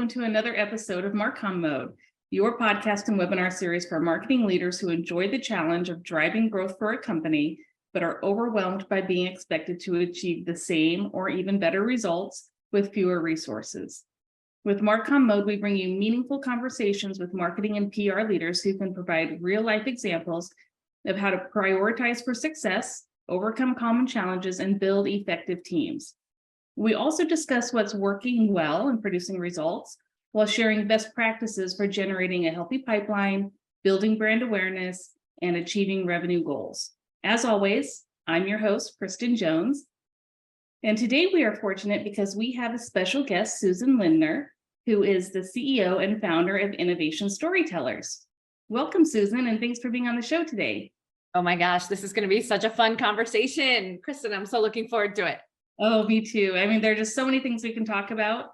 welcome to another episode of Marcom Mode, your podcast and webinar series for marketing leaders who enjoy the challenge of driving growth for a company, but are overwhelmed by being expected to achieve the same or even better results with fewer resources. With Marcom Mode, we bring you meaningful conversations with marketing and PR leaders who can provide real-life examples of how to prioritize for success, overcome common challenges, and build effective teams. We also discuss what's working well in producing results while sharing best practices for generating a healthy pipeline, building brand awareness, and achieving revenue goals. As always, I'm your host, Kristin Jones. And today we are fortunate because we have a special guest, Susan Lindner, who is the CEO and founder of Innovation Storytellers. Welcome, Susan, and thanks for being on the show today. Oh my gosh, this is going to be such a fun conversation. Kristin, I'm so looking forward to it. Oh, me too. I mean, there are just so many things we can talk about.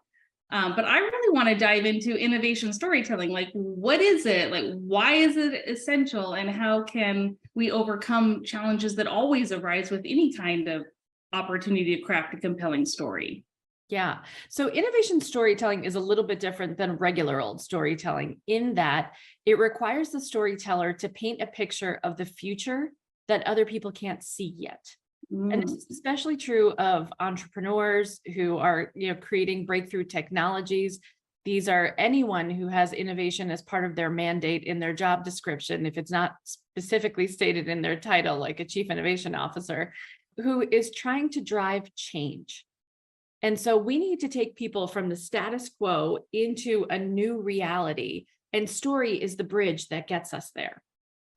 But I really want to dive into innovation storytelling. Like, what is it? Like, why is it essential? And how can we overcome challenges that always arise with any kind of opportunity to craft a compelling story? Yeah. So innovation storytelling is a little bit different than regular old storytelling in that it requires the storyteller to paint a picture of the future that other people can't see yet. And this is especially true of entrepreneurs who are, creating breakthrough technologies. These are anyone who has innovation as part of their mandate in their job description, if it's not specifically stated in their title, like a chief innovation officer, who is trying to drive change. And so we need to take people from the status quo into a new reality, and story is the bridge that gets us there.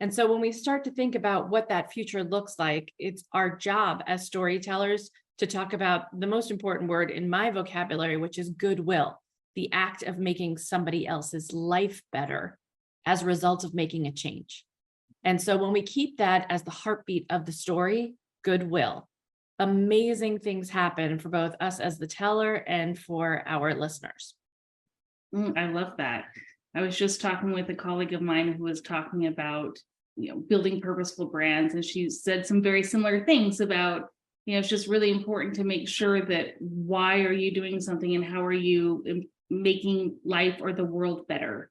And so when we start to think about what that future looks like, it's our job as storytellers to talk about the most important word in my vocabulary, which is goodwill, the act of making somebody else's life better as a result of making a change. And so when we keep that as the heartbeat of the story, goodwill, amazing things happen for both us as the teller and for our listeners. I love that. I was just talking with a colleague of mine who was talking about, building purposeful brands. And she said some very similar things about, it's just really important to make sure that why are you doing something and how are you making life or the world better?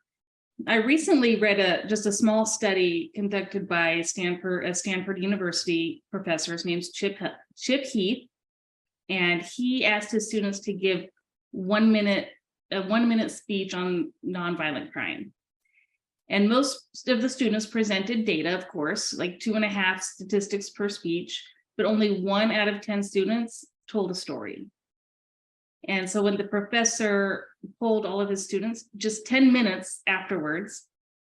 I recently read just a small study conducted by a Stanford University professor. His name's Chip Heath. And he asked his students to give a 1 minute speech on nonviolent crime. And most of the students presented data, of course, like 2.5 statistics per speech, but only 1 out of 10 students told a story. And so when the professor polled all of his students, just 10 minutes afterwards,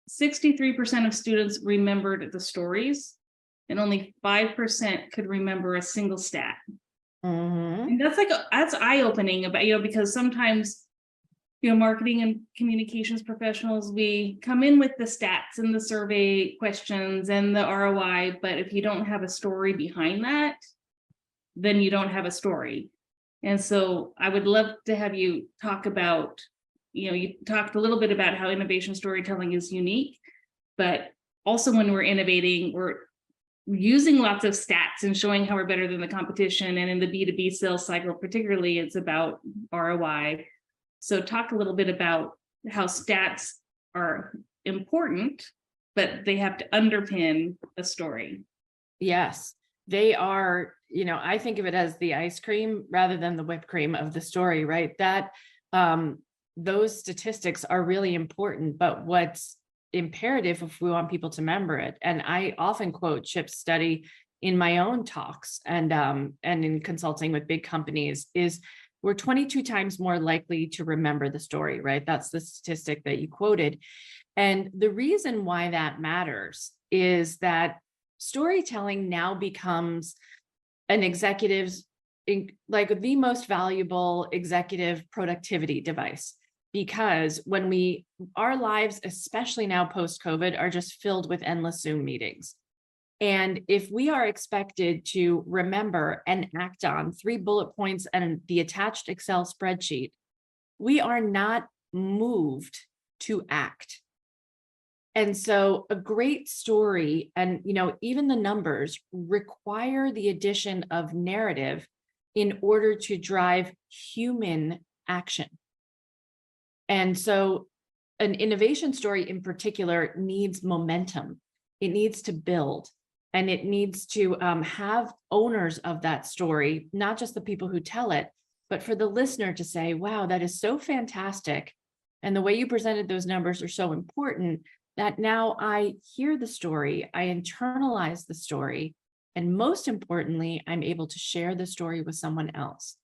63% of students remembered the stories, and only 5% could remember a single stat. And that's eye-opening about, because sometimes marketing and communications professionals, we come in with the stats and the survey questions and the ROI, but if you don't have a story behind that, then you don't have a story. And so I would love to have you talk about, you talked a little bit about how innovation storytelling is unique, but also when we're innovating, we're using lots of stats and showing how we're better than the competition. And in the B2B sales cycle, particularly, it's about ROI. So talk a little bit about how stats are important, but they have to underpin a story. Yes, they are, I think of it as the ice cream rather than the whipped cream of the story, right? That those statistics are really important, but what's imperative if we want people to remember it, and I often quote Chip's study in my own talks and in consulting with big companies, is we're 22 times more likely to remember the story, right? That's the statistic that you quoted. And the reason why that matters is that storytelling now becomes an executive's, like the most valuable executive productivity device. Because when our lives, especially now post-COVID, are just filled with endless Zoom meetings. And if we are expected to remember and act on 3 bullet points and the attached Excel spreadsheet, we are not moved to act. And so a great story and, even the numbers require the addition of narrative in order to drive human action. And so an innovation story in particular needs momentum. It needs to build, and it needs to have owners of that story, not just the people who tell it, but for the listener to say, wow, that is so fantastic. And the way you presented those numbers are so important that now I hear the story, I internalize the story, and most importantly, I'm able to share the story with someone else.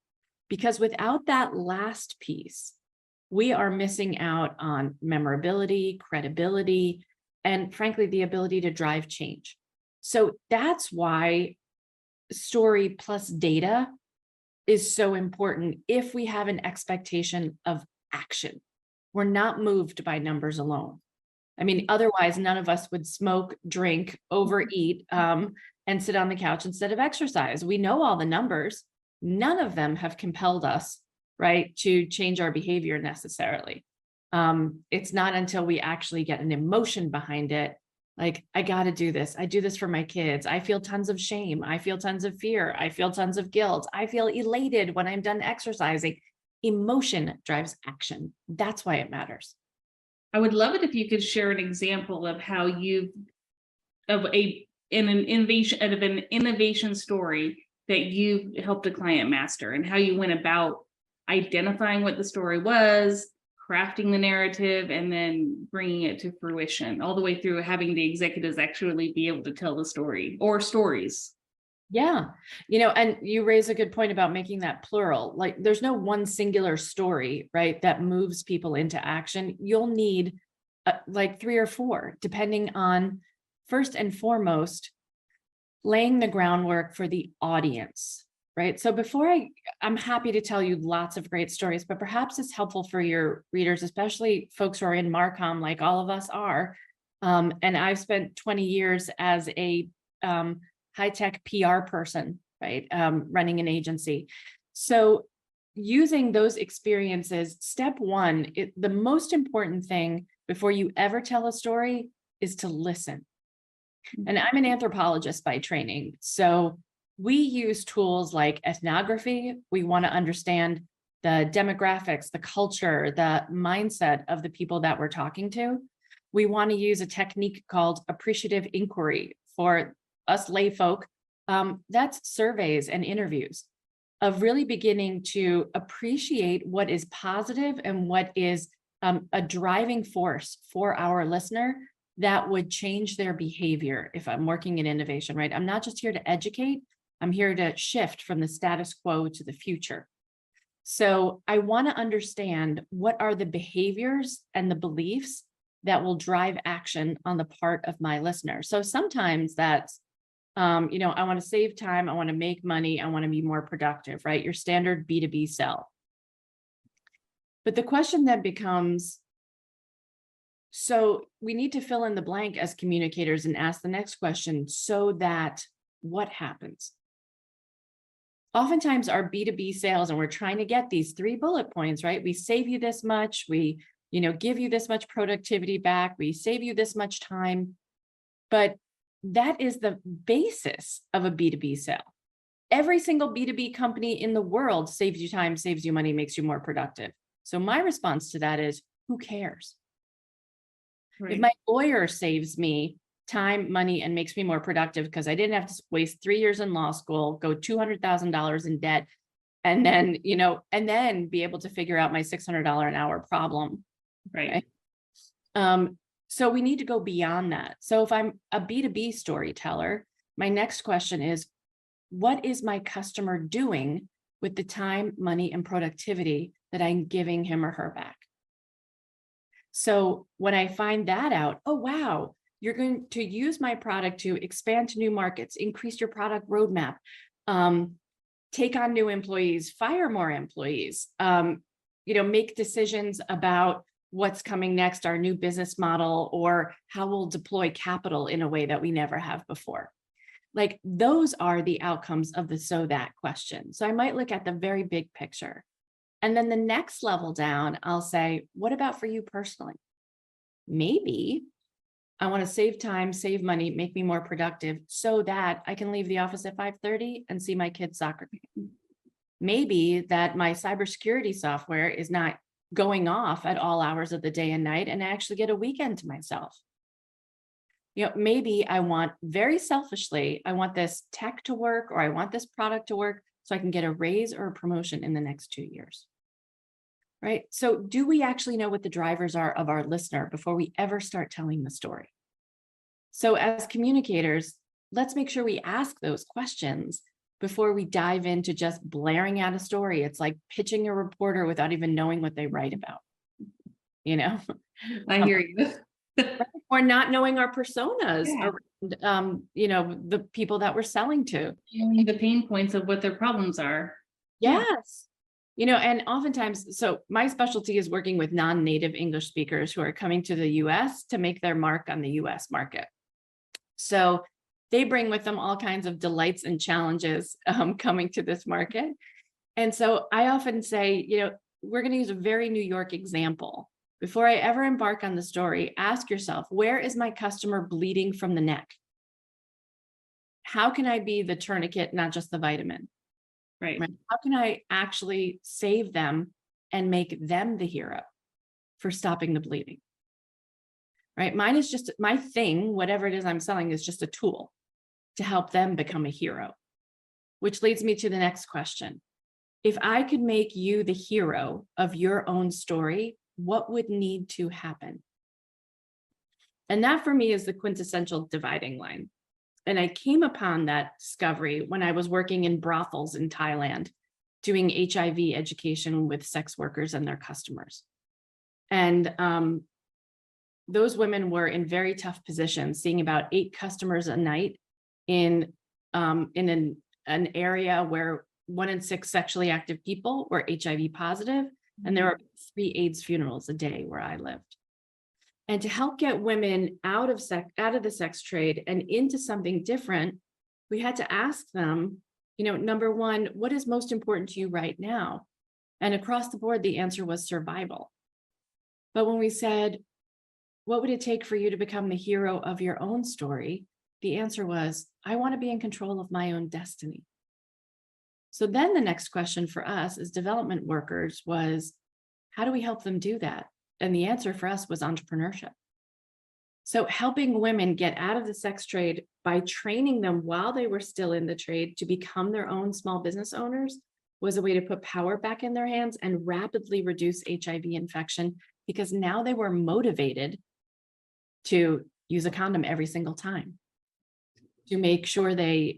Because without that last piece, we are missing out on memorability, credibility, and frankly, the ability to drive change. So that's why story plus data is so important if we have an expectation of action. We're not moved by numbers alone. I mean, otherwise, none of us would smoke, drink, overeat, and sit on the couch instead of exercise. We know all the numbers. None of them have compelled us, right, to change our behavior necessarily. It's not until we actually get an emotion behind it, like, I got to do this. I do this for my kids. I feel tons of shame. I feel tons of fear. I feel tons of guilt. I feel elated when I'm done exercising. Emotion drives action. That's why it matters. I would love it if you could share an example of how an innovation story that you helped a client master, and how you went about identifying what the story was, crafting the narrative, and then bringing it to fruition, all the way through having the executives actually be able to tell the story or stories. Yeah. And you raise a good point about making that plural. Like, there's no one singular story, right, that moves people into action. You'll need like 3 or 4, depending on, first and foremost, laying the groundwork for the audience, right? So I'm happy to tell you lots of great stories, but perhaps it's helpful for your readers, especially folks who are in Marcom, like all of us are. And I've spent 20 years as a high-tech PR person, right? Running an agency. So using those experiences, step one, the most important thing before you ever tell a story is to listen. And I'm an anthropologist by training. So we use tools like ethnography. We want to understand the demographics, the culture, the mindset of the people that we're talking to. We want to use a technique called appreciative inquiry for us lay folk. That's surveys and interviews of really beginning to appreciate what is positive and what is a driving force for our listener that would change their behavior. If I'm working in innovation, right? I'm not just here to educate, I'm here to shift from the status quo to the future. So I want to understand what are the behaviors and the beliefs that will drive action on the part of my listener. So sometimes that's, I want to save time, I want to make money, I want to be more productive, right? Your standard B2B sell. But the question then becomes, so we need to fill in the blank as communicators and ask the next question, so that what happens? Oftentimes our B2B sales, and we're trying to get these 3 bullet points, right? We save you this much, we, give you this much productivity back, we save you this much time. But that is the basis of a B2B sale. Every single B2B company in the world saves you time, saves you money, makes you more productive. So my response to that is, who cares? Right. If my lawyer saves me time, money, and makes me more productive because I didn't have to waste 3 years in law school, go $200,000 in debt, and then, and then be able to figure out my $600 an hour problem. Right. So we need to go beyond that. So if I'm a B2B storyteller, my next question is, what is my customer doing with the time, money, and productivity that I'm giving him or her back? So when I find that out, oh, wow, you're going to use my product to expand to new markets, increase your product roadmap, take on new employees, fire more employees, make decisions about what's coming next, our new business model, or how we'll deploy capital in a way that we never have before. Like, those are the outcomes of the so that question. So I might look at the very big picture. And then the next level down, I'll say, what about for you personally? Maybe I want to save time, save money, make me more productive so that I can leave the office at 5:30 and see my kids' soccer game. Maybe that my cybersecurity software is not going off at all hours of the day and night, and I actually get a weekend to myself. Maybe I want, very selfishly, I want this tech to work, or I want this product to work so I can get a raise or a promotion in the next 2 years. Right? So do we actually know what the drivers are of our listener before we ever start telling the story? So as communicators, let's make sure we ask those questions before we dive into just blaring out a story. It's like pitching a reporter without even knowing what they write about, I hear you. or not knowing our personas Yeah. around, the people that we're selling to. The pain points of what their problems are. Yes. And oftentimes, so my specialty is working with non-native English speakers who are coming to the US to make their mark on the US market. So they bring with them all kinds of delights and challenges coming to this market. And so I often say, we're going to use a very New York example. Before I ever embark on the story, ask yourself, where is my customer bleeding from the neck? How can I be the tourniquet, not just the vitamin? Right. How can I actually save them and make them the hero for stopping the bleeding? Right? Mine is just my thing, whatever it is I'm selling is just a tool to help them become a hero, which leads me to the next question. If I could make you the hero of your own story, what would need to happen? And that for me is the quintessential dividing line. And I came upon that discovery when I was working in brothels in Thailand, doing HIV education with sex workers and their customers. And those women were in very tough positions, seeing about 8 customers a night in an area where 1 in 6 sexually active people were HIV positive, and there were 3 AIDS funerals a day where I lived. And to help get women out of the sex trade and into something different, we had to ask them, number one, what is most important to you right now? And across the board, the answer was survival. But when we said, what would it take for you to become the hero of your own story? The answer was, I want to be in control of my own destiny. So then the next question for us as development workers was, how do we help them do that? And the answer for us was entrepreneurship. So helping women get out of the sex trade by training them while they were still in the trade to become their own small business owners was a way to put power back in their hands and rapidly reduce HIV infection, because now they were motivated to use a condom every single time, to make sure they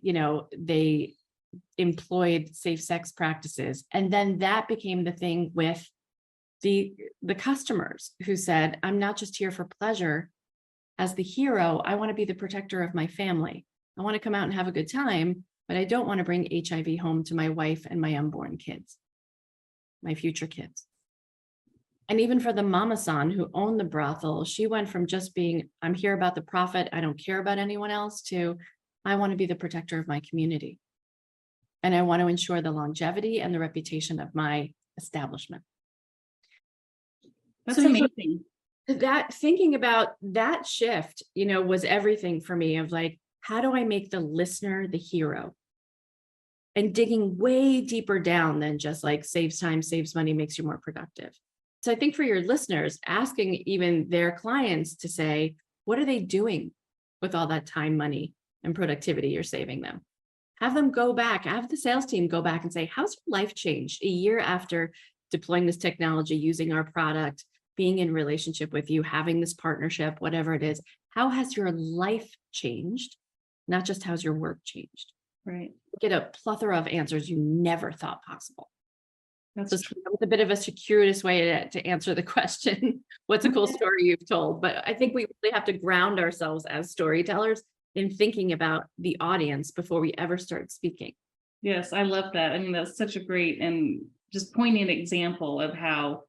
employed safe sex practices. And then that became the thing with the customers who said, I'm not just here for pleasure. As the hero, I want to be the protector of my family. I want to come out and have a good time, but I don't want to bring HIV home to my wife and my unborn kids, my future kids. And even for the mama-san who owned the brothel, she went from just being, I'm here about the profit, I don't care about anyone else, to I want to be the protector of my community. And I want to ensure the longevity and the reputation of my establishment. That's amazing. That thinking about that shift, was everything for me of like, how do I make the listener the hero? And digging way deeper down than just like saves time, saves money, makes you more productive. So I think for your listeners, asking even their clients to say, what are they doing with all that time, money, and productivity you're saving them? Have them go back, have the sales team go back and say, how's your life changed a year after deploying this technology, using our product, being in relationship with you, having this partnership, whatever it is? How has your life changed? Not just how's your work changed? Right. Get a plethora of answers you never thought possible. That's so it's a bit of a circuitous way to answer the question, what's a cool story you've told? But I think we really have to ground ourselves as storytellers in thinking about the audience before we ever start speaking. Yes, I love that. I mean, that's such a great and just poignant example of how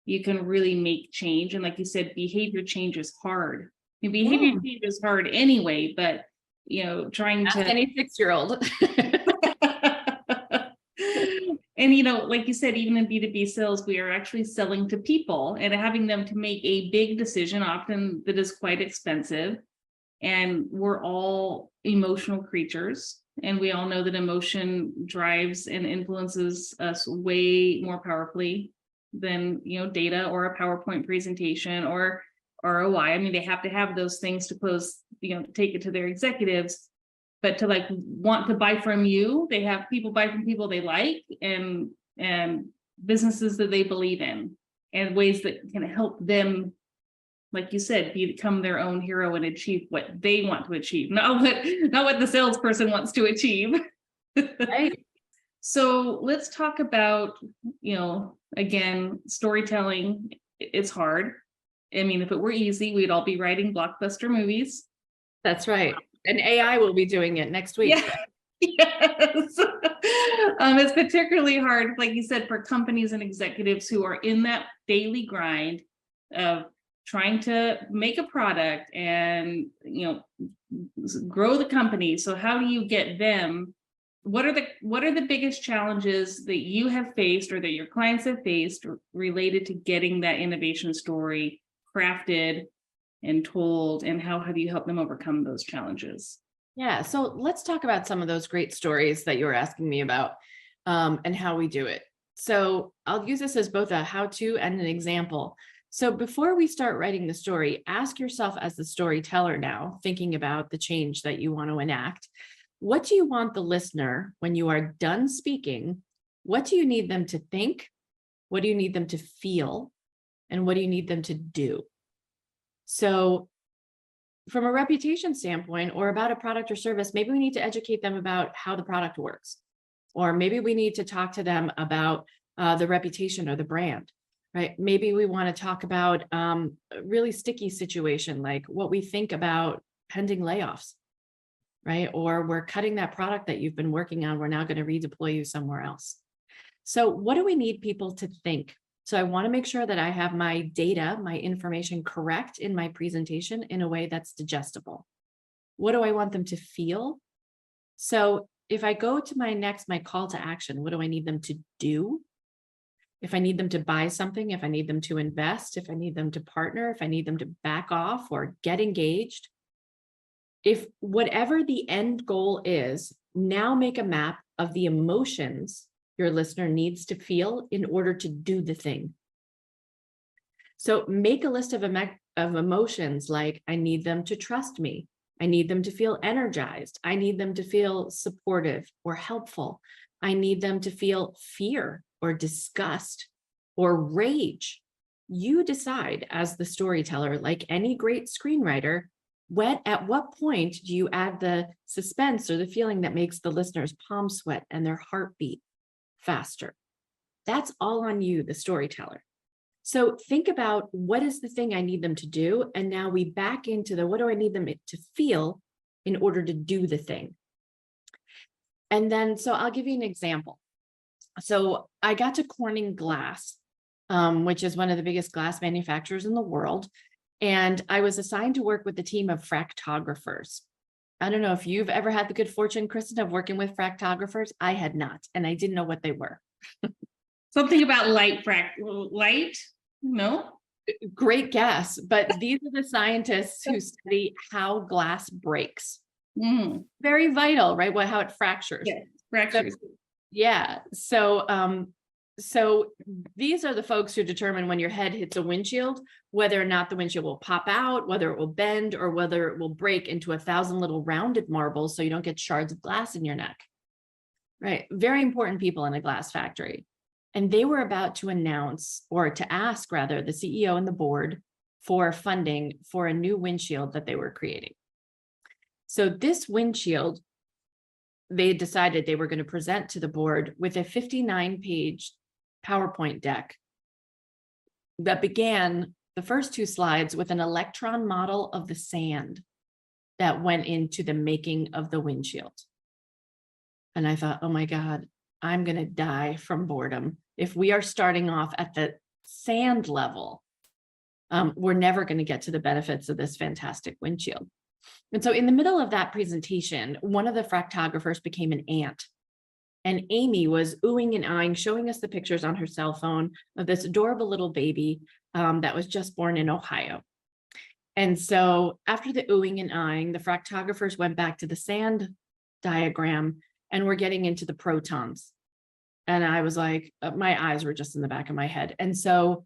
you can really make change. And like you said, behavior change is hard. And behavior change is hard anyway, but trying Ask to any 6-year-old. And like you said, even in B2B sales, we are actually selling to people and having them to make a big decision, often that is quite expensive. And we're all emotional creatures. And we all know that emotion drives and influences us way more powerfully than, data or a PowerPoint presentation or ROI. I mean, they have to have those things to take it to their executives, but to like want to buy from you, they have people buy from people they like and businesses that they believe in, and ways that can help them, like you said, become their own hero and achieve what they want to achieve, not what the salesperson wants to achieve. Right. So let's talk about, again, storytelling. It's hard. I mean, if it were easy, we'd all be writing blockbuster movies. That's right. And AI will be doing it next week. Yeah. Yes. It's particularly hard, like you said, for companies and executives who are in that daily grind of trying to make a product and, grow the company. So how do you get them? What are the biggest challenges that you have faced or that your clients have faced related to getting that innovation story crafted and told, and how have you helped them overcome those challenges? Yeah. So let's talk about some of those great stories that you were asking me about, and how we do it. So I'll use this as both a how-to and an example. So before we start writing the story, ask yourself as the storyteller now, thinking about the change that you want to enact, what do you want the listener, when you are done speaking, what do you need them to think? What do you need them to feel? And what do you need them to do? So from a reputation standpoint or about a product or service, maybe we need to educate them about how the product works. Or maybe we need to talk to them about the reputation or the brand, right? Maybe we want to talk about a really sticky situation, like what we think about pending layoffs, right? Or we're cutting that product that you've been working on. We're now going to redeploy you somewhere else. So what do we need people to think? So I want to make sure that I have my data, my information correct in my presentation in a way that's digestible. What do I want them to feel? So if I go to my call to action, what do I need them to do? If I need them to buy something, if I need them to invest, if I need them to partner, if I need them to back off or get engaged, if whatever the end goal is, now make a map of the emotions your listener needs to feel in order to do the thing. So make a list of emotions like, I need them to trust me. I need them to feel energized. I need them to feel supportive or helpful. I need them to feel fear or disgust or rage. You decide as the storyteller, like any great screenwriter, at what point do you add the suspense or the feeling that makes the listener's palm sweat and their heartbeat faster? That's all on you, the storyteller. So think about, what is the thing I need them to do? And now we back into what do I need them to feel in order to do the thing? And then, so I'll give you an example. So I got to Corning Glass, which is one of the biggest glass manufacturers in the world. And I was assigned to work with a team of fractographers. I don't know if you've ever had the good fortune, Kristin, of working with fractographers. I had not, and I didn't know what they were. Something about light? No? Great guess, but these are the scientists who study how glass breaks. Very vital, right? How it fractures. Yeah, fractures. Yeah. So these are the folks who determine when your head hits a windshield, whether or not the windshield will pop out, whether it will bend, or whether it will break into 1,000 little rounded marbles so you don't get shards of glass in your neck. Right. Very important people in a glass factory. And they were about to announce, or to ask rather, the CEO and the board for funding for a new windshield that they were creating. So this windshield, they decided they were going to present to the board with a 59-page PowerPoint deck that began the first 2 slides with an electron model of the sand that went into the making of the windshield. And I thought, oh my God, I'm going to die from boredom. If we are starting off at the sand level, we're never going to get to the benefits of this fantastic windshield. And so in the middle of that presentation, one of the fractographers became an ant. And Amy was oohing and eyeing, showing us the pictures on her cell phone of this adorable little baby that was just born in Ohio. And so after the oohing and eyeing, the fractographers went back to the sand diagram, and we're getting into the protons. And I was like, my eyes were just in the back of my head. And so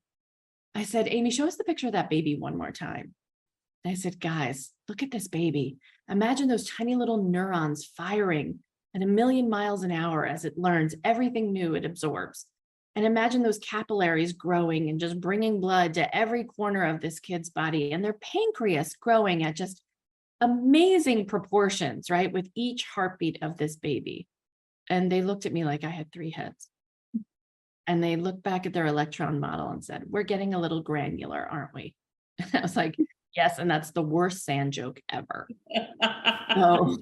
I said, Amy, show us the picture of that baby one more time. And I said, guys, look at this baby. Imagine those tiny little neurons firing at 1,000,000 miles an hour as it learns everything new it absorbs. And imagine those capillaries growing and just bringing blood to every corner of this kid's body, and their pancreas growing at just amazing proportions, right? With each heartbeat of this baby. And they looked at me like I had 3 heads. And they looked back at their electron model and said, we're getting a little granular, aren't we? And I was like, yes, and that's the worst sand joke ever. So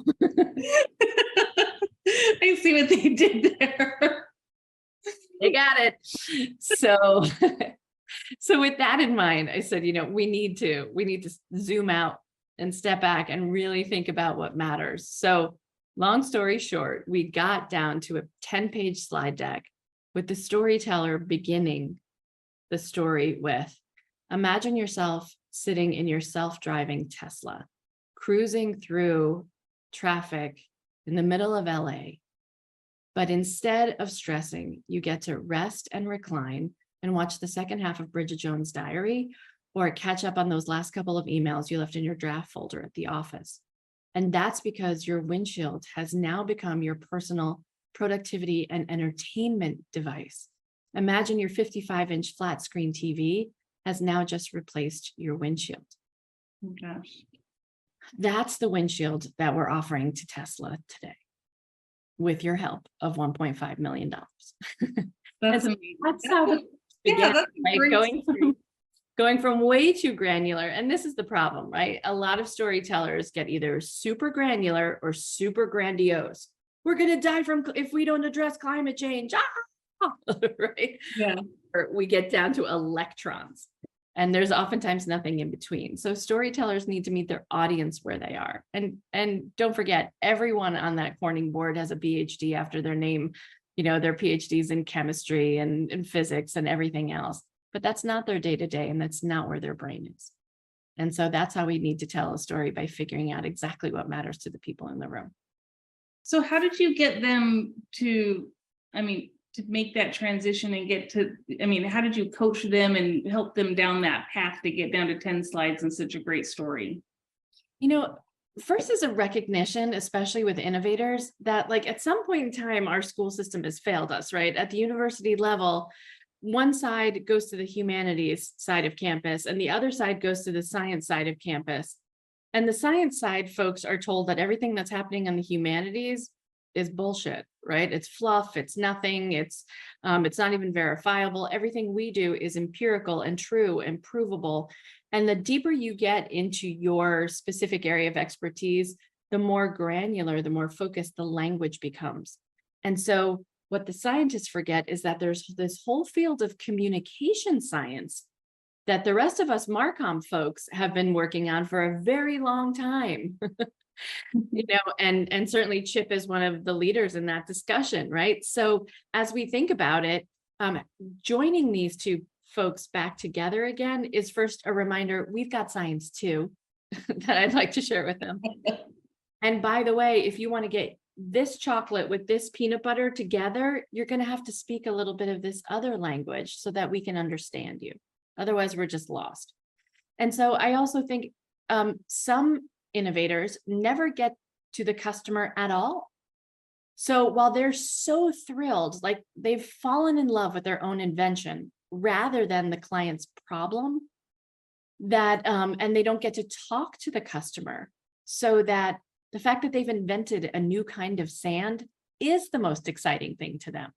I see what they did there. they got it. So, so with that in mind, I said, we need to zoom out and step back and really think about what matters. So long story short, we got down to a 10-page slide deck with the storyteller beginning the story with, imagine yourself sitting in your self-driving Tesla, cruising through traffic in the middle of LA. But instead of stressing, you get to rest and recline and watch the second half of Bridget Jones' Diary, or catch up on those last couple of emails you left in your draft folder at the office. And that's because your windshield has now become your personal productivity and entertainment device. Imagine your 55-inch flat screen TV has now just replaced your windshield. Oh gosh. That's the windshield that we're offering to Tesla today, with your help of $1.5 million. That's amazing. That's how it began, right? Going from way too granular. And this is the problem, right? A lot of storytellers get either super granular or super grandiose. We're going to die if we don't address climate change. Right? Yeah. Or we get down to electrons. And there's oftentimes nothing in between. So storytellers need to meet their audience where they are. And don't forget, everyone on that Corning board has a PhD after their name, their PhDs in chemistry and in physics and everything else. But that's not their day-to-day, and that's not where their brain is. And so that's how we need to tell a story, by figuring out exactly what matters to the people in the room. So how did you get them to make that transition and how did you coach them and help them down that path to get down to 10 slides and such a great story? First is a recognition, especially with innovators, that at some point in time, our school system has failed us, right? At the university level, one side goes to the humanities side of campus and the other side goes to the science side of campus. And the science side folks are told that everything that's happening on the humanities is bullshit, right? It's fluff, it's nothing, it's not even verifiable. Everything we do is empirical and true and provable. And the deeper you get into your specific area of expertise, the more granular, the more focused the language becomes. And so what the scientists forget is that there's this whole field of communication science that the rest of us Marcom folks have been working on for a very long time. And certainly Chip is one of the leaders in that discussion, right? So as we think about it, joining these two folks back together again is first a reminder, we've got science too, that I'd like to share with them. And by the way, if you want to get this chocolate with this peanut butter together, you're going to have to speak a little bit of this other language so that we can understand you. Otherwise, we're just lost. And so I also think some innovators never get to the customer at all. So while they're so thrilled, they've fallen in love with their own invention rather than the client's problem, that and they don't get to talk to the customer, so that the fact that they've invented a new kind of sand is the most exciting thing to them.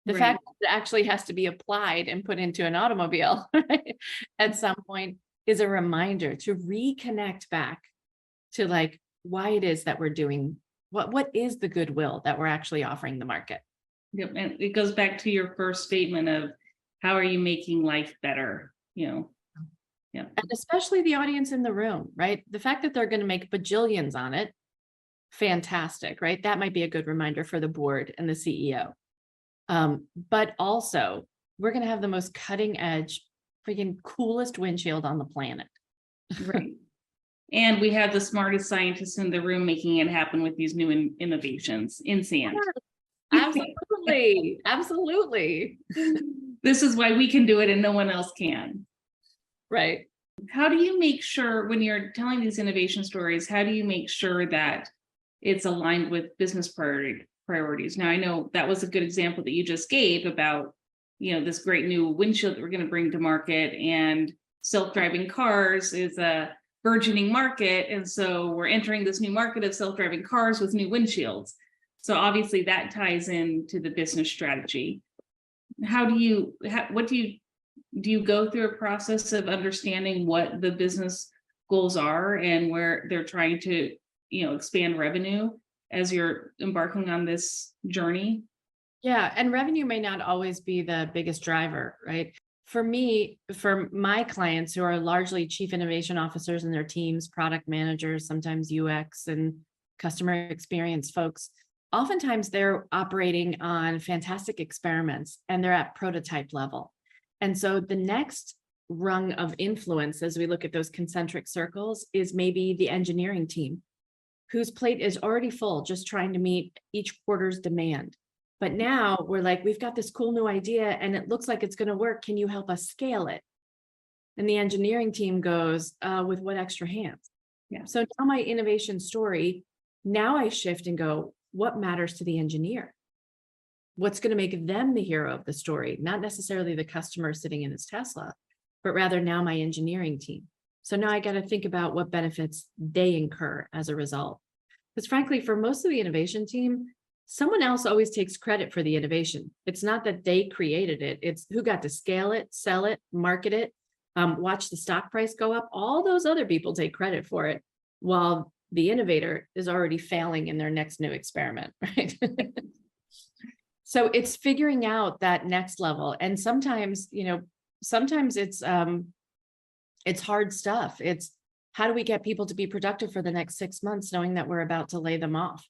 The fact that it actually has to be applied and put into an automobile, right, at some point is a reminder to reconnect back to why it is that we're doing, what is the goodwill that we're actually offering the market. Yep. And it goes back to your first statement of how are you making life better, Yeah. And especially the audience in the room, right? The fact that they're going to make bajillions on it, fantastic, right? That might be a good reminder for the board and the CEO. But also, we're going to have the most cutting edge, freaking coolest windshield on the planet. Right. And we have the smartest scientists in the room making it happen with these new innovations in sand. Absolutely. Absolutely. This is why we can do it and no one else can. Right. How do you make sure when you're telling these innovation stories, how do you make sure that it's aligned with business priorities? Now, I know that was a good example that you just gave about, this great new windshield that we're going to bring to market, and self-driving cars is a burgeoning market. And so we're entering this new market of self-driving cars with new windshields. So obviously that ties into the business strategy. What do you go through a process of understanding what the business goals are and where they're trying to, expand revenue as you're embarking on this journey? Yeah. And revenue may not always be the biggest driver, right? For me, for my clients who are largely chief innovation officers in their teams, product managers, sometimes UX and customer experience folks, oftentimes they're operating on fantastic experiments and they're at prototype level. And so the next rung of influence, as we look at those concentric circles, is maybe the engineering team, whose plate is already full, just trying to meet each quarter's demand. But now we're like, we've got this cool new idea and it looks like it's going to work. Can you help us scale it? And the engineering team goes, with what extra hands? Yeah. So now my innovation story, now I shift and go, what matters to the engineer? What's going to make them the hero of the story? Not necessarily the customer sitting in his Tesla, but rather now my engineering team. So now I got to think about what benefits they incur as a result. Because frankly, for most of the innovation team, someone else always takes credit for the innovation. It's not that they created it. It's who got to scale it, sell it, market it, watch the stock price go up. All those other people take credit for it, while the innovator is already failing in their next new experiment, right? So it's figuring out that next level. And sometimes, sometimes it's hard stuff. It's how do we get people to be productive for the next 6 months, knowing that we're about to lay them off?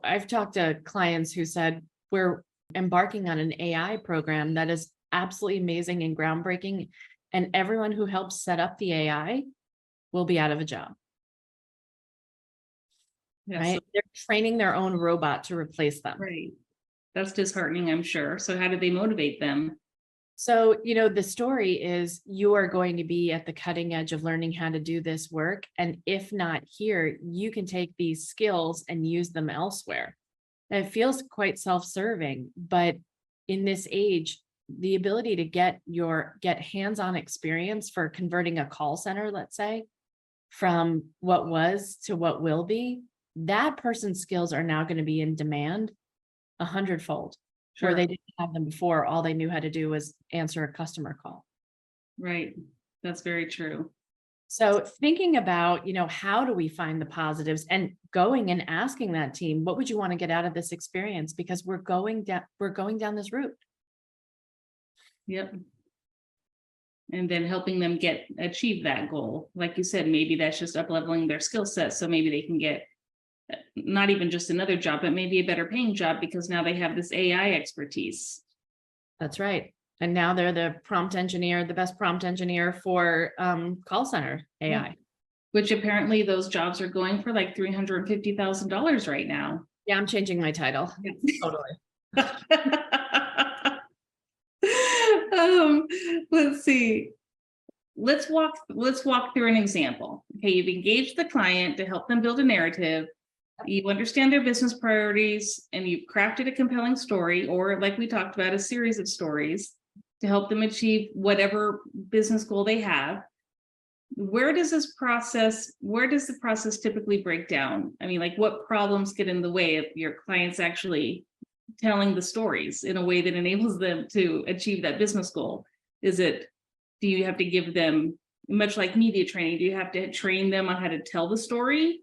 I've talked to clients who said, we're embarking on an AI program that is absolutely amazing and groundbreaking. And everyone who helps set up the AI will be out of a job. Yeah, right? so, They're training their own robot to replace them. right. That's disheartening, I'm sure. So how do they motivate them? So, the story is you are going to be at the cutting edge of learning how to do this work. And if not here, you can take these skills and use them elsewhere. And it feels quite self-serving, but in this age, the ability to get hands-on experience for converting a call center, let's say, from what was to what will be, that person's skills are now going to be in demand 100-fold. Sure. Where they didn't have them before. All they knew how to do was answer a customer call. Right. That's very true. So thinking about, how do we find the positives, and going and asking that team, what would you want to get out of this experience? Because we're going down this route. Yep. And then helping them achieve that goal. Like you said, maybe that's just up leveling their skill set. So maybe they can get not even just another job, but maybe a better paying job because now they have this AI expertise. That's right. And now they're the best prompt engineer for call center AI. Yeah. Which apparently those jobs are going for like $350,000 right now. Yeah, I'm changing my title. Totally. Let's see. Let's walk through an example. Okay, you've engaged the client to help them build a narrative. You understand their business priorities and you've crafted a compelling story, or like we talked about, a series of stories to help them achieve whatever business goal they have. Where does the process typically break down? I mean, like, what problems get in the way of your clients actually telling the stories in a way that enables them to achieve that business goal? Do you have to give them, much like media training, do you have to train them on how to tell the story?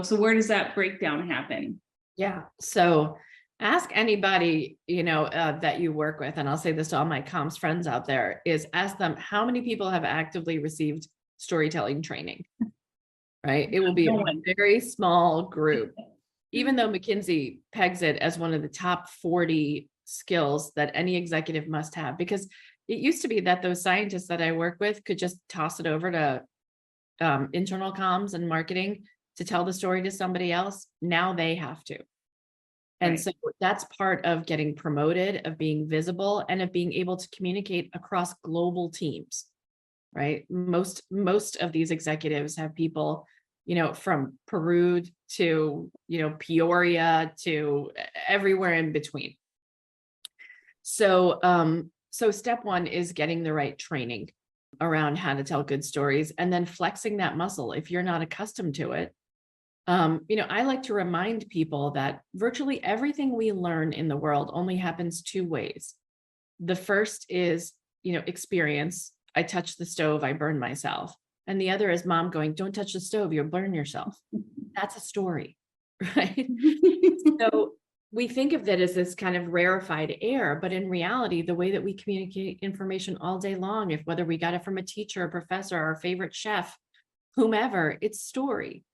So where does that breakdown happen? Yeah. So ask anybody, that you work with, and I'll say this to all my comms friends out there, is ask them how many people have actively received storytelling training, right? It will be a very small group, even though McKinsey pegs it as one of the top 40 skills that any executive must have, because it used to be that those scientists that I work with could just toss it over to internal comms and marketing to tell the story to somebody else. Now they have to. And Right. so that's part of getting promoted, of being visible, and of being able to communicate across global teams, right? Most of these executives have people, from Peru to, Peoria to everywhere in between. So step one is getting the right training around how to tell good stories, and then flexing that muscle if you're not accustomed to it. I like to remind people that virtually everything we learn in the world only happens two ways. The first is, experience. I touch the stove, I burn myself. And the other is mom going, don't touch the stove, you'll burn yourself. That's a story, right? So we think of that as this kind of rarefied air, but in reality, the way that we communicate information all day long, if whether we got it from a teacher, a professor, our favorite chef, whomever, it's story.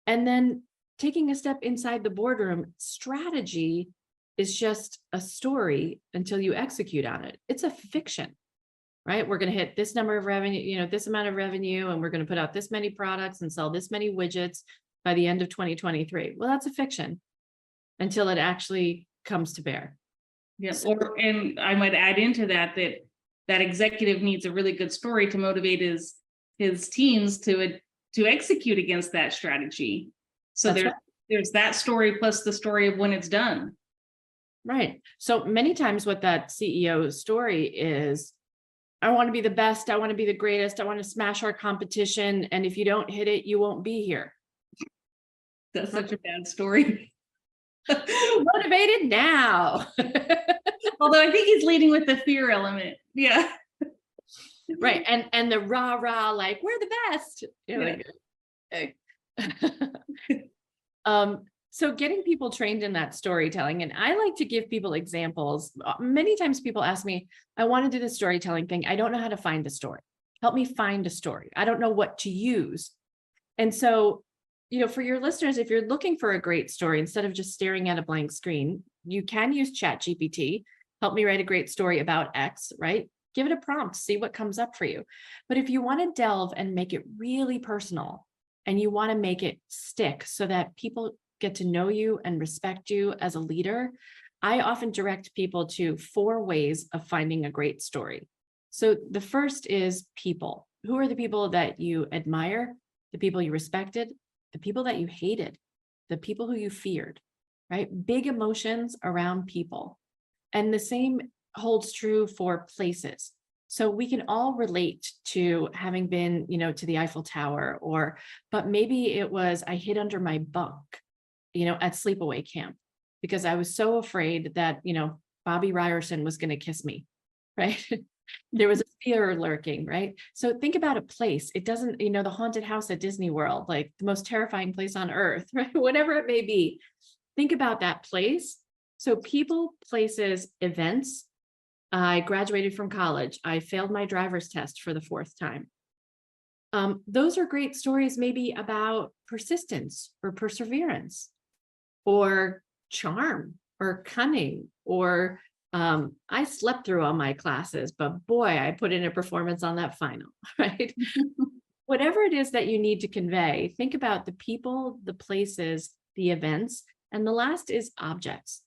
And then taking a step inside the boardroom, strategy is just a story until you execute on it. It's a fiction, right? We're going to hit this number of revenue, this amount of revenue, and we're going to put out this many products and sell this many widgets by the end of 2023. Well, that's a fiction until it actually comes to bear. Yeah. And I might add into that executive needs a really good story to motivate his teams to execute against that strategy. So there's that story plus the story of when it's done. Right. So many times what that CEO story is, I want to be the best. I want to be the greatest. I want to smash our competition. And if you don't hit it, you won't be here. That's such a bad story. Motivated now. Although I think he's leading with the fear element. Yeah. Right. And the rah, like, we're the best. Like, so getting people trained in that storytelling, and I like to give people examples. Many times people ask me, I want to do the storytelling thing. I don't know how to find a story. Help me find a story. I don't know what to use. And so, for your listeners, if you're looking for a great story, instead of just staring at a blank screen, you can use ChatGPT. Help me write a great story about X, right? Give it a prompt, see what comes up for you. But if you want to delve and make it really personal, and you want to make it stick so that people get to know you and respect you as a leader, I often direct people to 4 ways of finding a great story. So the first is people. Who are the people that you admire, the people you respected, the people that you hated, the people who you feared, right? Big emotions around people. And the same holds true for places. So we can all relate to having been, to the Eiffel Tower, but maybe it was, I hid under my bunk, at sleepaway camp, because I was so afraid that, Bobby Ryerson was going to kiss me, right? There was a fear lurking, right? So think about a place. It doesn't, the haunted house at Disney World, like the most terrifying place on earth, right? Whatever it may be. Think about that place. So people, places, events. I graduated from college. I failed my driver's test for the 4th time. Those are great stories, maybe about persistence or perseverance or charm or cunning, or I slept through all my classes, but boy, I put in a performance on that final, right? Whatever it is that you need to convey, think about the people, the places, the events, and the last is objects.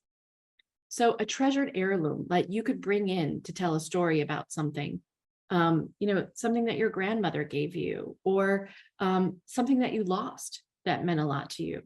So a treasured heirloom that you could bring in to tell a story about something, something that your grandmother gave you, or something that you lost that meant a lot to you.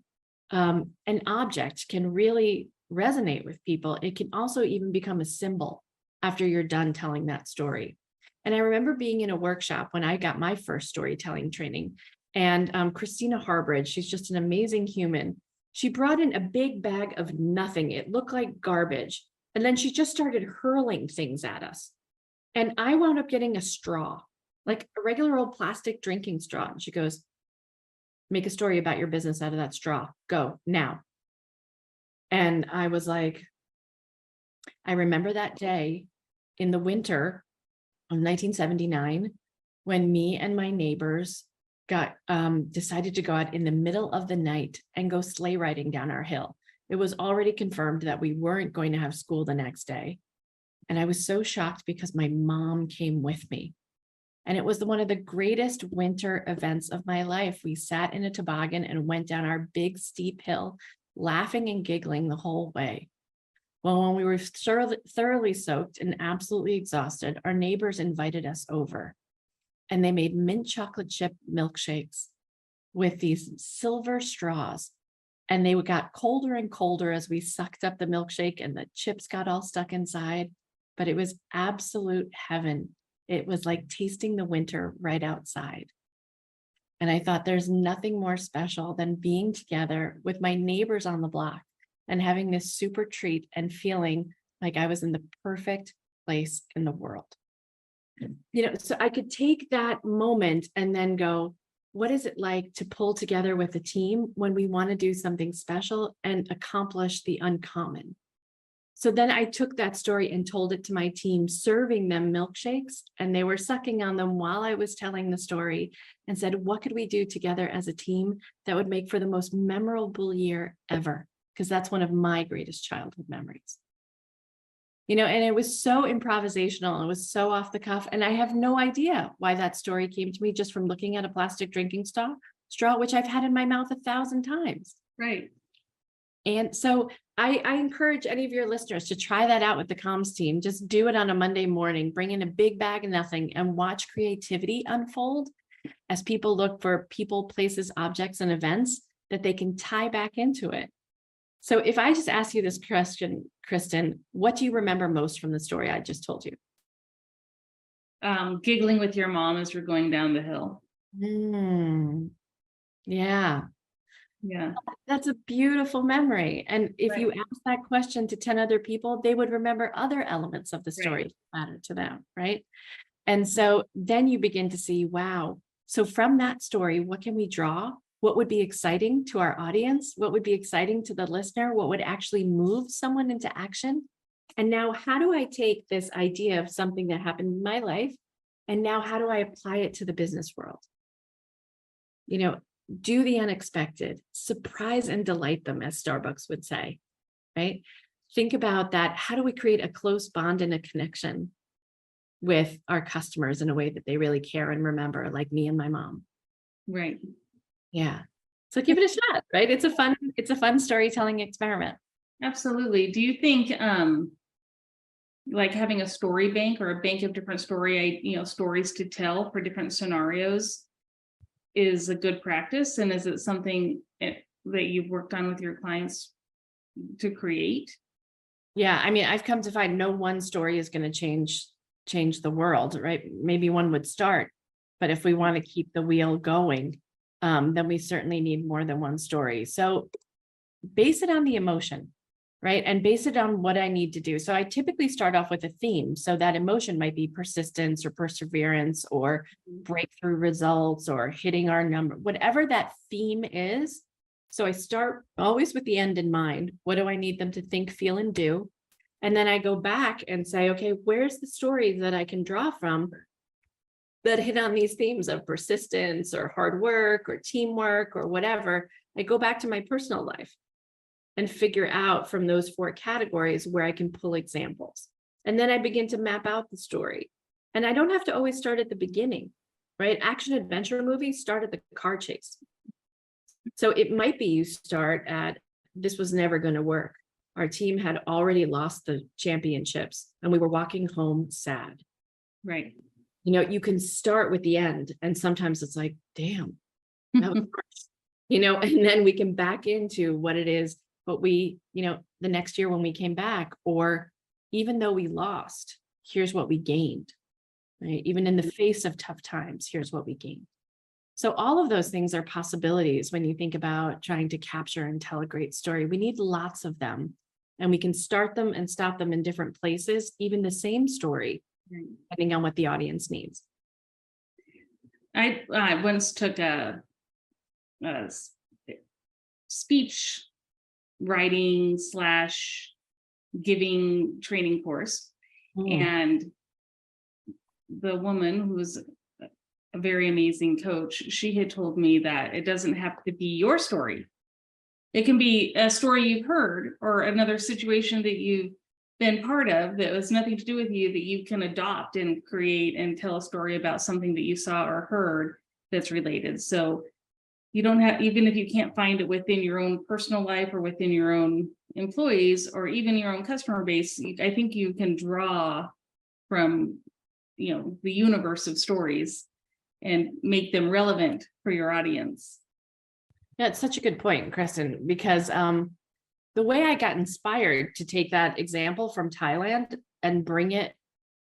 An object can really resonate with people. It can also even become a symbol after you're done telling that story. And I remember being in a workshop when I got my first storytelling training, and Christina Harbridge, she's just an amazing human. She brought in a big bag of nothing. It looked like garbage. And then she just started hurling things at us. And I wound up getting a straw, like a regular old plastic drinking straw. And she goes, make a story about your business out of that straw. Go now. And I was like, I remember that day in the winter of 1979, when me and my neighbors decided to go out in the middle of the night and go sleigh riding down our hill. It was already confirmed that we weren't going to have school the next day. And I was so shocked because my mom came with me. And it was one of the greatest winter events of my life. We sat in a toboggan and went down our big steep hill laughing and giggling the whole way. Well, when we were thoroughly soaked and absolutely exhausted, our neighbors invited us over, and they made mint chocolate chip milkshakes with these silver straws. And they got colder and colder as we sucked up the milkshake and the chips got all stuck inside. But it was absolute heaven. It was like tasting the winter right outside. And I thought there's nothing more special than being together with my neighbors on the block and having this super treat and feeling like I was in the perfect place in the world. So I could take that moment and then go, what is it like to pull together with a team when we want to do something special and accomplish the uncommon? So then I took that story and told it to my team, serving them milkshakes, and they were sucking on them while I was telling the story, and said, what could we do together as a team that would make for the most memorable year ever? Because that's one of my greatest childhood memories. And it was so improvisational. It was so off the cuff. And I have no idea why that story came to me just from looking at a plastic drinking straw, which I've had in my mouth 1,000 times. Right. And so I encourage any of your listeners to try that out with the comms team. Just do it on a Monday morning, bring in a big bag of nothing and watch creativity unfold as people look for people, places, objects, and events that they can tie back into it. So if I just ask you this question, Kristin, what do you remember most from the story I just told you? Giggling with your mom as you're going down the hill. Yeah. Yeah. That's a beautiful memory. And if you ask that question to 10 other people, they would remember other elements of the story that matter to them, right? And so then you begin to see, wow. So from that story, what can we draw? What would be exciting to our audience? What would be exciting to the listener? What would actually move someone into action? And now, how do I take this idea of something that happened in my life? And now, how do I apply it to the business world? Do the unexpected, surprise and delight them, as Starbucks would say, right? Think about that. How do we create a close bond and a connection with our customers in a way that they really care and remember, like me and my mom? Right. Yeah. So give it a shot, right? It's a fun storytelling experiment. Absolutely. Do you think like having a story bank or a bank of different stories to tell for different scenarios is a good practice? And is it something that you've worked on with your clients to create? Yeah. I mean, I've come to find no one story is going to change the world, right? Maybe one would start, but if we want to keep the wheel going, then we certainly need more than one story. So base it on the emotion, right? And base it on what I need to do. So I typically start off with a theme. So that emotion might be persistence or perseverance or breakthrough results or hitting our number, whatever that theme is. So I start always with the end in mind. What do I need them to think, feel, and do? And then I go back and say, okay, where's the story that I can draw from that hit on these themes of persistence or hard work or teamwork or whatever? I go back to my personal life and figure out from those 4 categories where I can pull examples. And then I begin to map out the story. And I don't have to always start at the beginning, right? Action adventure movies start at the car chase. So it might be you start at, this was never going to work. Our team had already lost the championships and we were walking home sad. Right. You can start with the end. And sometimes it's like, damn, that was harsh. And then we can back into what it is. But we, the next year when we came back, or even though we lost, here's what we gained, right? Even in the face of tough times, here's what we gained. So all of those things are possibilities when you think about trying to capture and tell a great story. We need lots of them, and we can start them and stop them in different places, even the same story, depending on what the audience needs. I once took a speech writing / giving training course. And the woman who was a very amazing coach, she had told me that it doesn't have to be your story. It can be a story you've heard or another situation that you've been part of that has nothing to do with you, that you can adopt and create and tell a story about something that you saw or heard that's related. So, you don't have, even if you can't find it within your own personal life or within your own employees or even your own customer base, I think you can draw from, the universe of stories and make them relevant for your audience. Yeah, it's such a good point, Kristin, because the way I got inspired to take that example from Thailand and bring it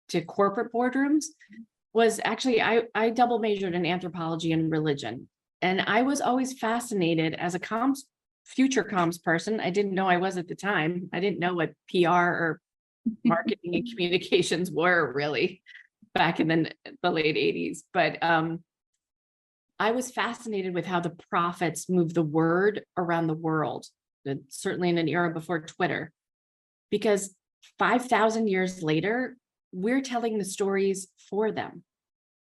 to corporate boardrooms was actually, I double majored in anthropology and religion. And I was always fascinated as a future comms person. I didn't know I was at the time. I didn't know what PR or marketing and communications were really back in the late 80s. But I was fascinated with how the prophets moved the word around the world, certainly in an era before Twitter, because 5,000 years later, we're telling the stories for them.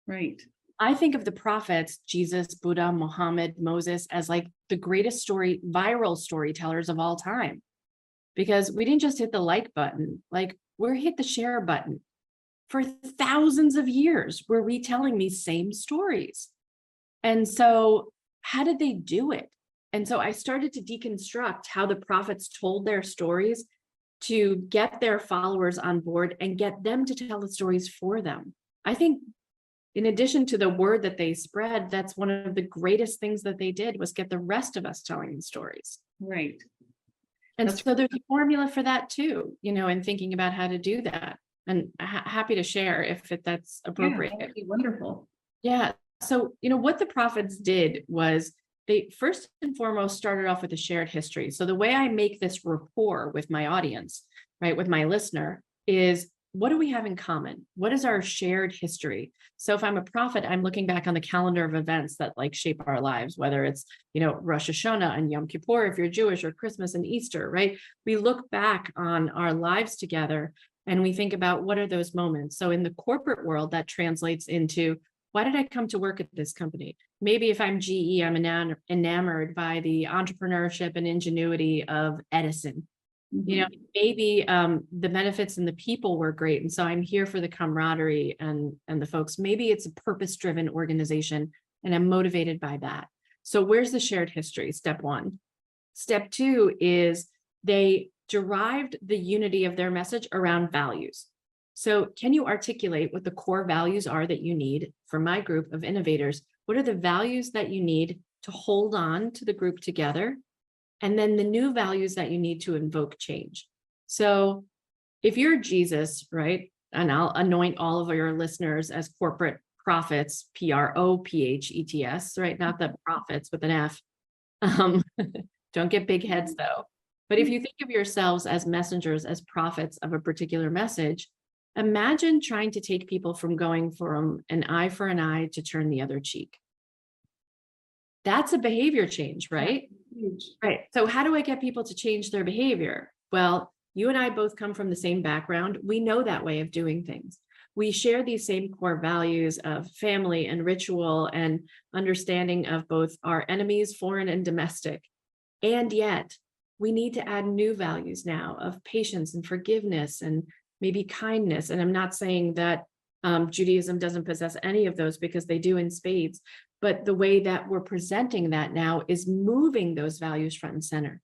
Right. I think of the prophets, Jesus, Buddha, Muhammad, Moses, as like the greatest viral storytellers of all time, because we didn't just hit the like button, like we're hit the share button. For thousands of years, we're retelling these same stories. And so how did they do it? And so I started to deconstruct how the prophets told their stories to get their followers on board and get them to tell the stories for them. I think in addition to the word that they spread, that's one of the greatest things that they did was get the rest of us telling the stories. Right. And so there's a formula for that too, and thinking about how to do that. And happy to share if that's appropriate. Yeah, that'd be wonderful. Yeah. So, what the prophets did was they first and foremost started off with a shared history. So the way I make this rapport with my audience, right, with my listener is, what do we have in common? What is our shared history? So if I'm a prophet, I'm looking back on the calendar of events that like shape our lives, whether it's, Rosh Hashanah and Yom Kippur, if you're Jewish, or Christmas and Easter, right? We look back on our lives together and we think about what are those moments. So in the corporate world, that translates into, why did I come to work at this company? Maybe if I'm GE, I'm enamored by the entrepreneurship and ingenuity of Edison. Maybe the benefits and the people were great. And so I'm here for the camaraderie and the folks. Maybe it's a purpose-driven organization and I'm motivated by that. So where's the shared history? Step one. Step two is they derived the unity of their message around values. So can you articulate what the core values are that you need for my group of innovators? What are the values that you need to hold on to the group together? And then the new values that you need to invoke change. So if you're Jesus, right, and I'll anoint all of your listeners as corporate prophets, PROPHETS, right? Not the prophets with an F. Don't get big heads though. But if you think of yourselves as messengers, as prophets of a particular message, imagine trying to take people from going from an eye for an eye to turn the other cheek. That's a behavior change, right? Right. So how do I get people to change their behavior? Well, you and I both come from the same background. We know that way of doing things. We share these same core values of family and ritual and understanding of both our enemies, foreign and domestic. And yet we need to add new values now of patience and forgiveness and maybe kindness. And I'm not saying that Judaism doesn't possess any of those, because they do in spades. But the way that we're presenting that now is moving those values front and center,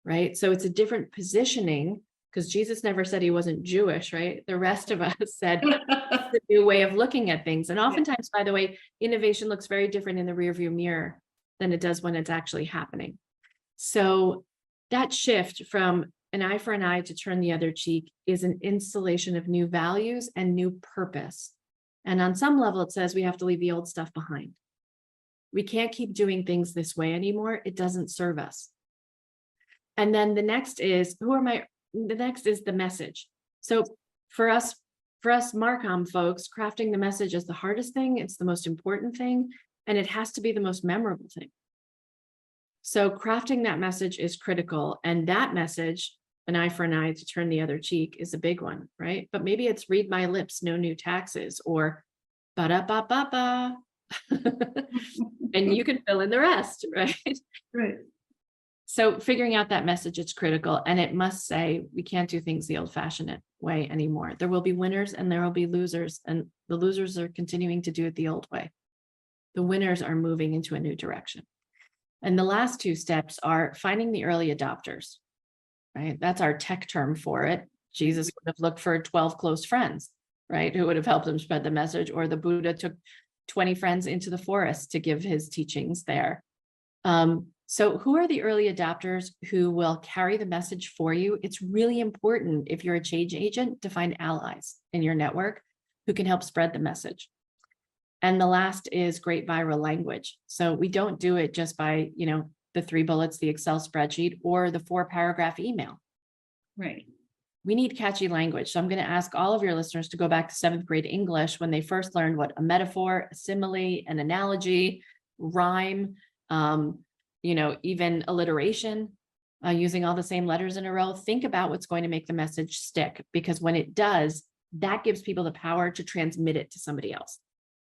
right? So it's a different positioning, because Jesus never said he wasn't Jewish, right? The rest of us said it's a new way of looking at things. And oftentimes, by the way, innovation looks very different in the rearview mirror than it does when it's actually happening. So that shift from an eye for an eye to turn the other cheek is an installation of new values and new purpose. And on some level, it says we have to leave the old stuff behind. We can't keep doing things this way anymore. It doesn't serve us. And then the next is, the next is the message. So for us Marcom folks, crafting the message is the hardest thing. It's the most important thing. And it has to be the most memorable thing. So crafting that message is critical. And that message, an eye for an eye to turn the other cheek, is a big one, right? But maybe it's read my lips, no new taxes, or ba-da-ba-ba-ba. And you can fill in the rest, right? Right. So figuring out that message is critical. And it must say, we can't do things the old-fashioned way anymore. There will be winners and there will be losers. And the losers are continuing to do it the old way. The winners are moving into a new direction. And the last two steps are finding the early adopters, right? That's our tech term for it. Jesus would have looked for 12 close friends, right? Who would have helped him spread the message, or the Buddha took 20 friends into the forest to give his teachings there. So who are the early adopters who will carry the message for you? It's really important, if you're a change agent, to find allies in your network who can help spread the message. And the last is great viral language. So we don't do it just by, the 3 bullets, the Excel spreadsheet, or the 4-paragraph email. Right. We need catchy language. So I'm going to ask all of your listeners to go back to 7th grade English when they first learned what a metaphor, a simile, an analogy, rhyme, even alliteration, using all the same letters in a row. Think about what's going to make the message stick, because when it does, that gives people the power to transmit it to somebody else.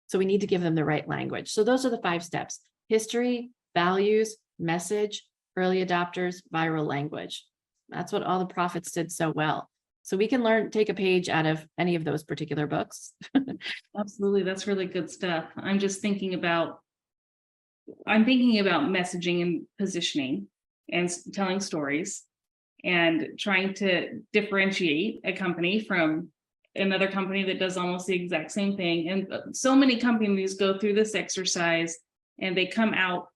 So we need to give them the right language. So those are the 5 steps: history, values, message, early adopters, viral language. That's what all the prophets did so well. So we can take a page out of any of those particular books. Absolutely. That's really good stuff. I'm thinking about messaging and positioning and telling stories and trying to differentiate a company from another company that does almost the exact same thing. And so many companies go through this exercise and they come out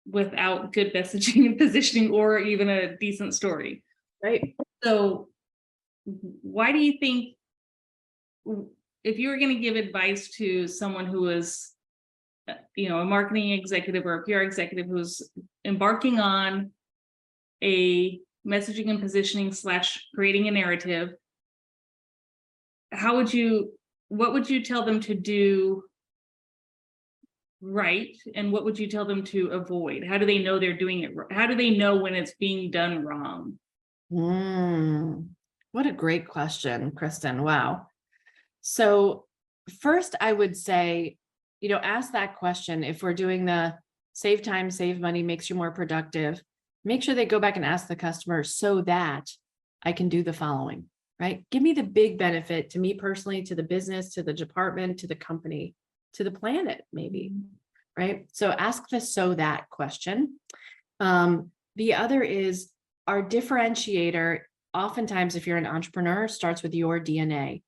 without good messaging and positioning, or even a decent story. Right. So why do you think, if you were going to give advice to someone who is, a marketing executive or a PR executive who's embarking on a messaging and positioning / creating a narrative, what would you tell them to do right, and what would you tell them to avoid? How do they know they're doing it? How do they know when it's being done wrong? What a great question, Kristin. Wow. So first, I would say, ask that question. If we're doing the save time, save money, makes you more productive, make sure they go back and ask the customer, so that I can do the following, right? Give me the big benefit to me personally, to the business, to the department, to the company, to the planet, maybe, right? So ask the so that question. The other is, our differentiator, oftentimes, if you're an entrepreneur, starts with your DNA.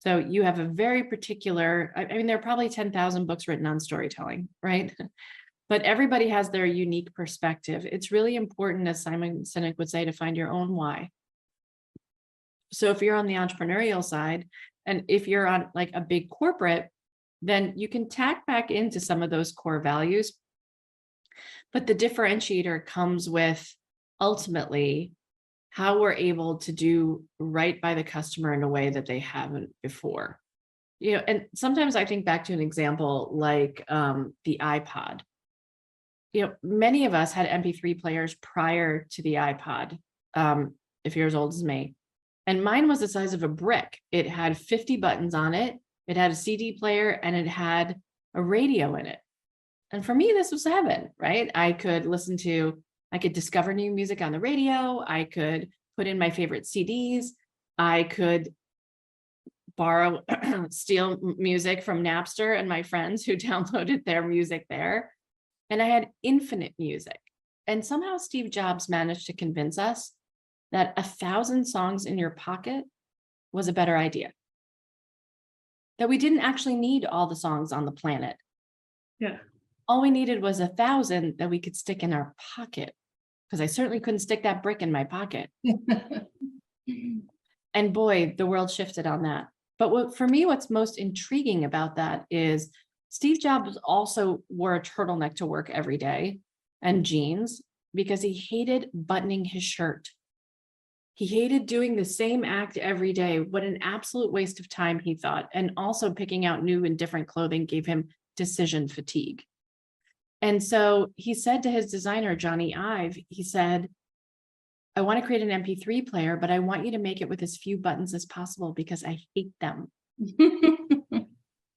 So you have a very particular, there are probably 10,000 books written on storytelling, right? But everybody has their unique perspective. It's really important, as Simon Sinek would say, to find your own why. So if you're on the entrepreneurial side, and if you're on like a big corporate, then you can tack back into some of those core values. But the differentiator comes with, ultimately, how we're able to do right by the customer in a way that they haven't before. And sometimes I think back to an example like the iPod. Many of us had MP3 players prior to the iPod, if you're as old as me. And mine was the size of a brick. It had 50 buttons on it. It had a CD player, and it had a radio in it. And for me, this was heaven, right? I could discover new music on the radio. I could put in my favorite CDs. I could steal music from Napster and my friends who downloaded their music there. And I had infinite music. And somehow Steve Jobs managed to convince us that 1,000 songs in your pocket was a better idea. That we didn't actually need all the songs on the planet. Yeah. All we needed was 1,000 that we could stick in our pocket, because I certainly couldn't stick that brick in my pocket. And boy, the world shifted on that. But for me, what's most intriguing about that is Steve Jobs also wore a turtleneck to work every day and jeans, because he hated buttoning his shirt. He hated doing the same act every day. What an absolute waste of time, he thought. And also picking out new and different clothing gave him decision fatigue. And so he said to his designer, Johnny Ive, he said, I want to create an MP3 player, but I want you to make it with as few buttons as possible because I hate them.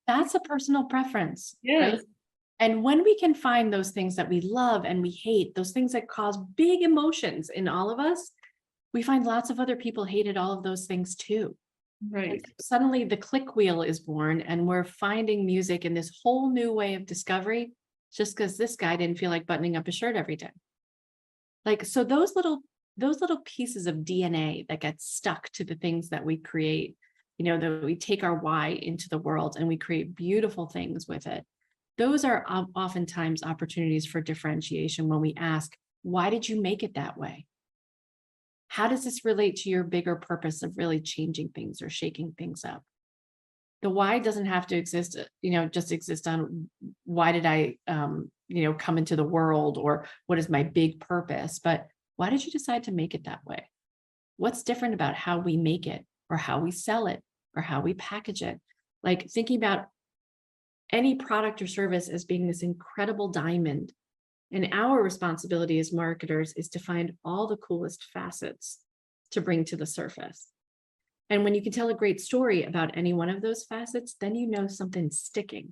That's a personal preference. Yes. Right? And when we can find those things that we love and we hate, those things that cause big emotions in all of us, we find lots of other people hated all of those things too. Right. Suddenly the click wheel is born and we're finding music in this whole new way of discovery just because this guy didn't feel like buttoning up his shirt every day. Like, so those little pieces of DNA that get stuck to the things that we create, that we take our why into the world and we create beautiful things with it. Those are oftentimes opportunities for differentiation when we ask, why did you make it that way? How does this relate to your bigger purpose of really changing things or shaking things up? The why doesn't have to exist, just exist on why did I, come into the world, or what is my big purpose? But why did you decide to make it that way? What's different about how we make it, or how we sell it, or how we package it? Like thinking about any product or service as being this incredible diamond. And our responsibility as marketers is to find all the coolest facets to bring to the surface. And when you can tell a great story about any one of those facets, then you know something's sticking.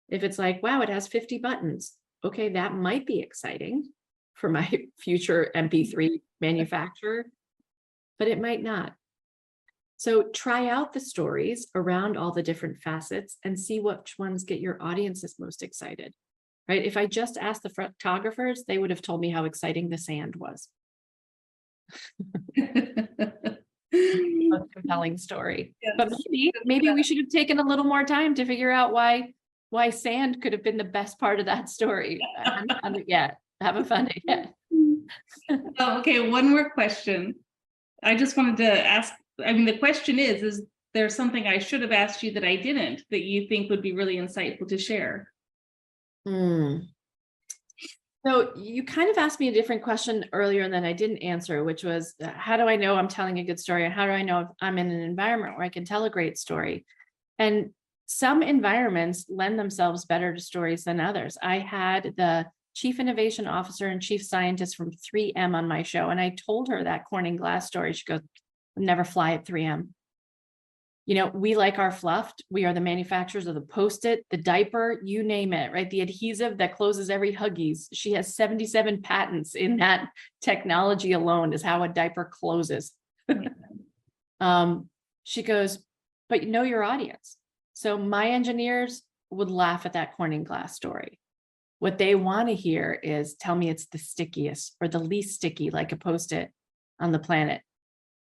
If it's like, wow, it has 50 buttons. Okay, that might be exciting for my future MP3 manufacturer, but it might not. So try out the stories around all the different facets and see which ones get your audiences most excited, right? If I just asked the photographers, they would have told me how exciting the sand was. Most compelling story. Yes. But maybe we should have taken a little more time to figure out why sand could have been the best part of that story. I haven't found it yet. I haven't found it yet. Okay, one more question. I just wanted to ask, the question is there something I should have asked you that I didn't, that you think would be really insightful to share? So you kind of asked me a different question earlier and then I didn't answer, which was, how do I know I'm telling a good story? And how do I know if I'm in an environment where I can tell a great story? And some environments lend themselves better to stories than others. I had the chief innovation officer and chief scientist from 3M on my show. And I told her that Corning glass story. She goes, never fly at 3M. We like our fluffed. We are the manufacturers of the Post-it, the diaper, you name it, right? The adhesive that closes every Huggies. She has 77 patents in that technology alone, is how a diaper closes. She goes, but you know your audience. So my engineers would laugh at that Corning glass story. What they want to hear is, tell me it's the stickiest or the least sticky, like a Post-it on the planet.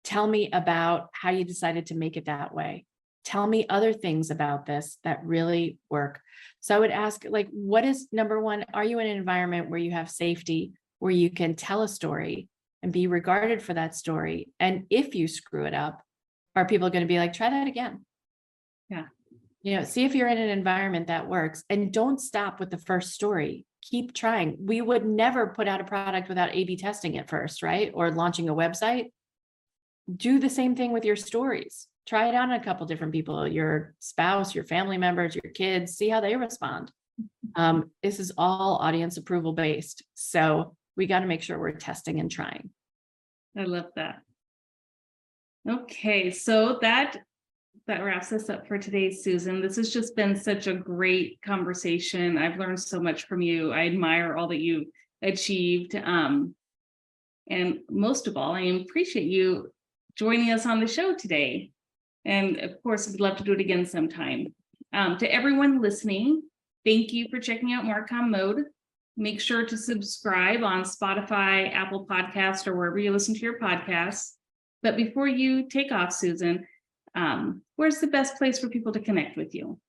Tell me about how you decided to make it that way. Tell me other things about this that really work. So I would ask, like, what is number one? Are you in an environment where you have safety, where you can tell a story and be regarded for that story? And if you screw it up, are people going to be like, try that again? Yeah. See if you're in an environment that works, and don't stop with the first story. Keep trying. We would never put out a product without A/B testing it first, right? Or launching a website. Do the same thing with your stories. Try it on a couple different people, your spouse, your family members, your kids, see how they respond. This is all audience approval based. So we got to make sure we're testing and trying. I love that. Okay, so that wraps us up for today, Susan. This has just been such a great conversation. I've learned so much from you. I admire all that you achieved. And most of all, I appreciate you joining us on the show today. And of course, we'd love to do it again sometime. To everyone listening, thank you for checking out Marcom Mode. Make sure to subscribe on Spotify, Apple Podcasts, or wherever you listen to your podcasts. But before you take off, Susan, where's the best place for people to connect with you?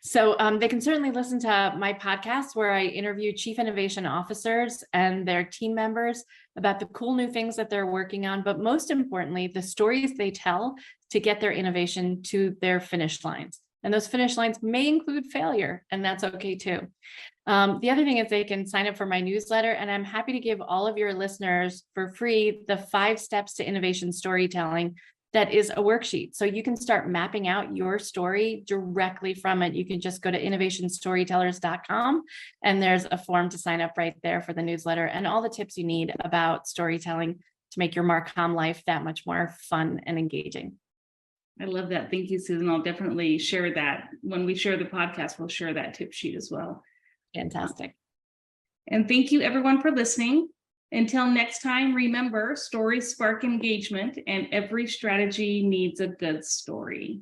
So they can certainly listen to my podcast where I interview chief innovation officers and their team members about the cool new things that they're working on, but most importantly, the stories they tell to get their innovation to their finish lines. And those finish lines may include failure, and that's okay too. The other thing is they can sign up for my newsletter, and I'm happy to give all of your listeners for free the 5 steps to innovation storytelling. That is a worksheet. So you can start mapping out your story directly from it. You can just go to innovationstorytellers.com, and there's a form to sign up right there for the newsletter and all the tips you need about storytelling to make your Marcom life that much more fun and engaging. I love that. Thank you, Susan. I'll definitely share that. When we share the podcast, we'll share that tip sheet as well. Fantastic. And thank you everyone for listening. Until next time, remember, stories spark engagement, and every strategy needs a good story.